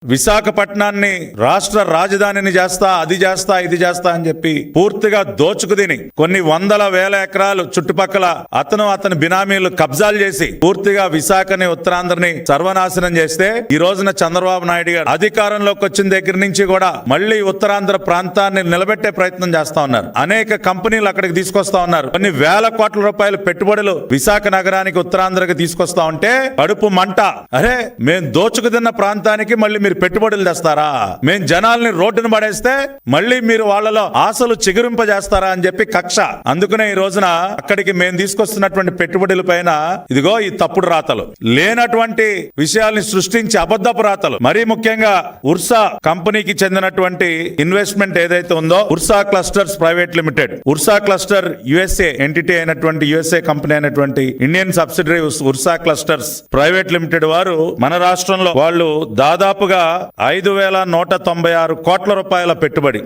విశాఖపట్నాన్ని రాష్ట్ర రాజధానిని చేస్తా, అది చేస్తా, ఇది చేస్తా అని చెప్పి పూర్తిగా దోచుకు తిని కొన్ని వందల వేల ఎకరాలు చుట్టుపక్కల అతని బినామీలు కబ్జాలు చేసి పూర్తిగా విశాఖని, ఉత్తరాంధ్రని సర్వనాశనం చేస్తే ఈ రోజున చంద్రబాబు నాయుడు గారు అధికారంలోకి వచ్చిన దగ్గర నుంచి కూడా మళ్లీ ఉత్తరాంధ్ర ప్రాంతాన్ని నిలబెట్టే ప్రయత్నం చేస్తా ఉన్నారు. అనేక కంపెనీలు అక్కడికి తీసుకొస్తా ఉన్నారు. కొన్ని వేల కోట్ల రూపాయల పెట్టుబడులు విశాఖ నగరానికి, ఉత్తరాంధ్రకి తీసుకొస్తా ఉంటే కడుపు మంట. అరే, మేం దోచుకు తిన్న ప్రాంతానికి మళ్ళీ మీరు పెట్టుబడులు తెస్తారా? మేం జనాల్ని రోడ్డును పడేస్తే మళ్ళీ మీరు వాళ్ళలో ఆశలు చిగురింపజేస్తారా అని చెప్పి కక్ష. అందుకనే ఈ రోజున అక్కడికి మేము తీసుకొస్తున్నటువంటి పెట్టుబడుల పైన ఇదిగో ఈ తప్పుడు రాతలు, లేనటువంటి విషయాల్ని సృష్టించి అబద్ధపు రాతలు. మరీ ముఖ్యంగా ఉర్సా కంపెనీకి చెందినటువంటి ఇన్వెస్ట్మెంట్ ఏదైతే ఉందో, Ursa clusters private limited, Ursa cluster USA entity అయినటువంటి, యుఎస్ఏ కంపెనీ అయినటువంటి Indian subsidiary Ursa clusters private limited వారు మన రాష్ట్రంలో వాళ్ళు దాదాపుగా 5,196 కోట్ల రూపాయల పెట్టుబడి